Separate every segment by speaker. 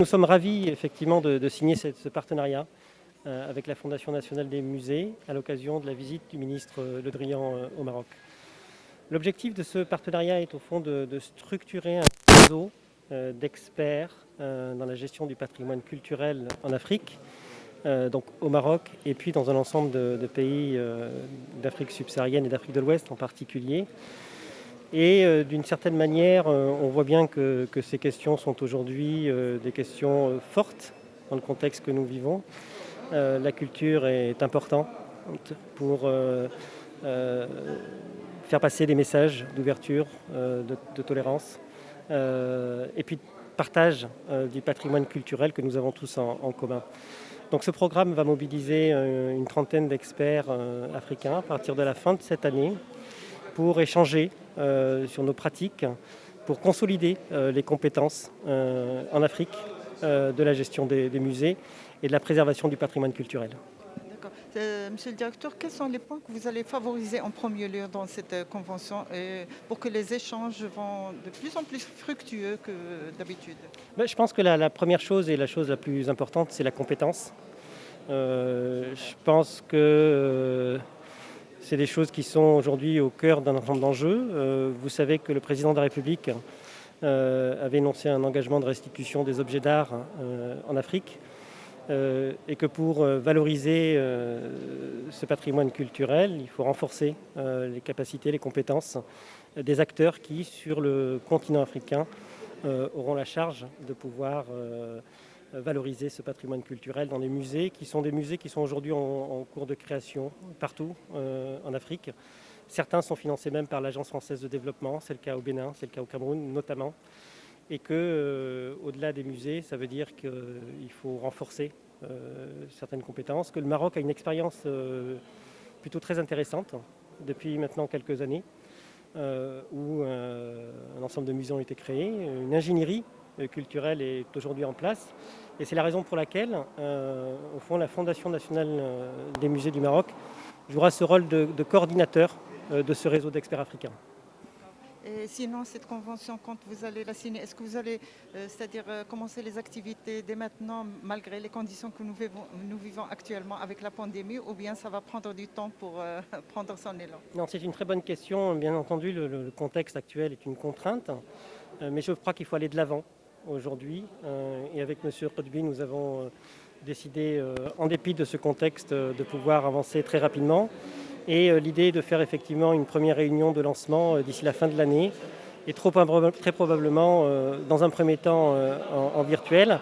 Speaker 1: Nous sommes ravis effectivement de signer ce partenariat avec la Fondation nationale des musées à l'occasion de la visite du ministre Le Drian au Maroc. L'objectif de ce partenariat est au fond de structurer un réseau d'experts dans la gestion du patrimoine culturel en Afrique, donc au Maroc et puis dans un ensemble de pays d'Afrique subsaharienne et d'Afrique de l'Ouest en particulier. Et d'une certaine manière, on voit bien que ces questions sont aujourd'hui des questions fortes dans le contexte que nous vivons. La culture est importante pour faire passer des messages d'ouverture, de tolérance, et puis de partage du patrimoine culturel que nous avons tous en commun. Donc ce programme va mobiliser une trentaine d'experts africains à partir de la fin de cette année pour échanger sur nos pratiques, pour consolider les compétences en Afrique de la gestion des musées et de la préservation du patrimoine culturel.
Speaker 2: D'accord. Monsieur le directeur, quels sont les points que vous allez favoriser en premier lieu dans cette convention pour que les échanges vont de plus en plus fructueux que d'habitude?
Speaker 1: Je pense que la première chose et la chose la plus importante, c'est la compétence. Je pense que c'est des choses qui sont aujourd'hui au cœur d'un ensemble d'enjeux. Vous savez que le président de la République avait énoncé un engagement de restitution des objets d'art en Afrique et que pour valoriser ce patrimoine culturel, il faut renforcer les capacités, les compétences des acteurs qui, sur le continent africain, auront la charge de pouvoir valoriser ce patrimoine culturel dans des musées qui sont aujourd'hui en cours de création partout en Afrique. Certains sont financés même par l'Agence française de développement, c'est le cas au Bénin, c'est le cas au Cameroun notamment. Et que, au-delà des musées, ça veut dire qu'il faut renforcer certaines compétences, que le Maroc a une expérience plutôt très intéressante depuis maintenant quelques années, où un ensemble de musées ont été créés, une ingénierie culturelle est aujourd'hui en place. Et c'est la raison pour laquelle, au fond, la Fondation nationale des musées du Maroc jouera ce rôle de coordinateur de ce réseau d'experts africains.
Speaker 2: Et sinon, cette convention, quand vous allez la signer, est-ce que vous allez, c'est-à-dire commencer les activités dès maintenant, malgré les conditions que nous vivons actuellement avec la pandémie, ou bien ça va prendre du temps pour prendre son élan?
Speaker 1: Non, c'est une très bonne question. Bien entendu, le contexte actuel est une contrainte, mais je crois qu'il faut aller de l'avant aujourd'hui. Et avec M. Rodby, nous avons décidé, en dépit de ce contexte, de pouvoir avancer très rapidement. Et l'idée est de faire effectivement une première réunion de lancement d'ici la fin de l'année, et très probablement, dans un premier temps, en virtuel,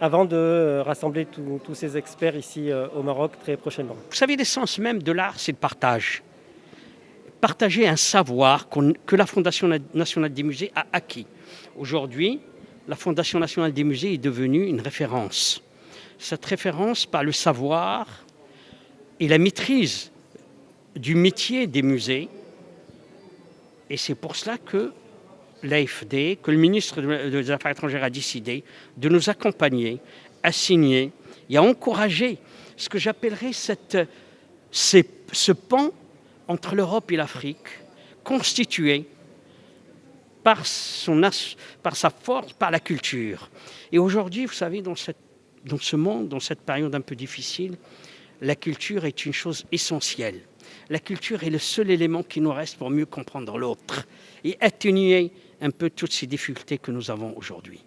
Speaker 1: avant de rassembler tous ces experts ici au Maroc très prochainement.
Speaker 3: Vous savez, l'essence même de l'art, c'est le partage. Partager un savoir que la Fondation nationale des musées a acquis. Aujourd'hui, la Fondation nationale des musées est devenue une référence. Cette référence par le savoir et la maîtrise du métier des musées. Et c'est pour cela que l'AFD, que le ministre des Affaires étrangères a décidé de nous accompagner, à signer et à encourager ce que j'appellerais ce pont entre l'Europe et l'Afrique, constitué par sa force, par la culture. Et aujourd'hui, vous savez, dans ce monde, dans cette période un peu difficile, la culture est une chose essentielle. La culture est le seul élément qui nous reste pour mieux comprendre l'autre et atténuer un peu toutes ces difficultés que nous avons aujourd'hui.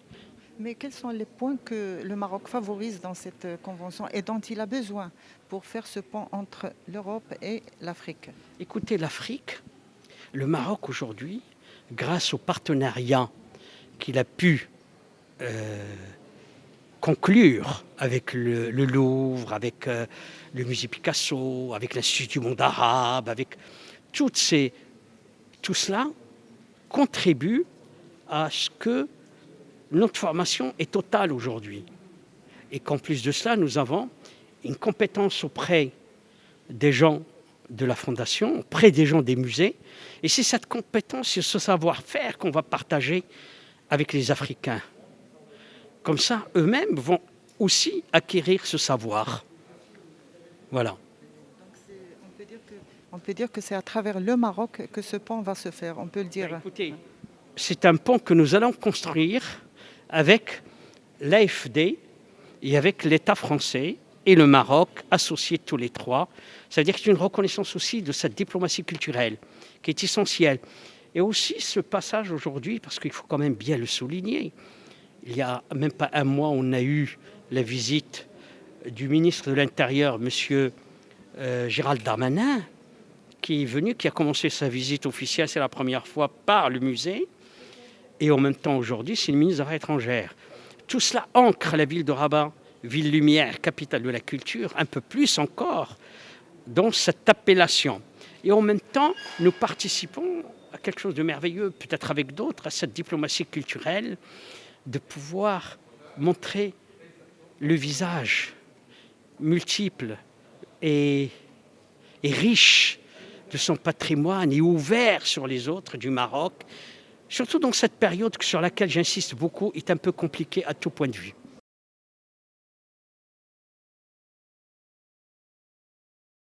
Speaker 2: Mais quels sont les points que le Maroc favorise dans cette convention et dont il a besoin pour faire ce pont entre l'Europe et l'Afrique?
Speaker 3: Écoutez, l'Afrique, le Maroc aujourd'hui, grâce au partenariat qu'il a pu conclure avec le Louvre, avec le musée Picasso, avec l'Institut du monde arabe, avec tout cela contribue à ce que notre formation est totale aujourd'hui. Et qu'en plus de cela, nous avons une compétence auprès des gens de la Fondation, auprès des gens des musées. Et c'est cette compétence et ce savoir-faire qu'on va partager avec les Africains. Comme ça, eux-mêmes vont aussi acquérir ce savoir. Voilà.
Speaker 2: Donc on peut dire que c'est à travers le Maroc que ce pont va se faire, on peut le dire.
Speaker 3: Écoutez, c'est un pont que nous allons construire avec l'AFD et avec l'État français et le Maroc, associés tous les trois. Ça veut dire que c'est une reconnaissance aussi de cette diplomatie culturelle qui est essentielle. Et aussi ce passage aujourd'hui, parce qu'il faut quand même bien le souligner, il n'y a même pas un mois, on a eu la visite du ministre de l'Intérieur, M. Gérald Darmanin, qui est venu, qui a commencé sa visite officielle, c'est la première fois, par le musée. Et en même temps, aujourd'hui, c'est le ministre des Affaires étrangères. Tout cela ancre la ville de Rabat, ville lumière, capitale de la culture, un peu plus encore dans cette appellation. Et en même temps, nous participons à quelque chose de merveilleux, peut-être avec d'autres, à cette diplomatie culturelle, de pouvoir montrer le visage multiple et riche de son patrimoine et ouvert sur les autres du Maroc, surtout dans cette période sur laquelle j'insiste beaucoup, est un peu compliquée à tout point de vue.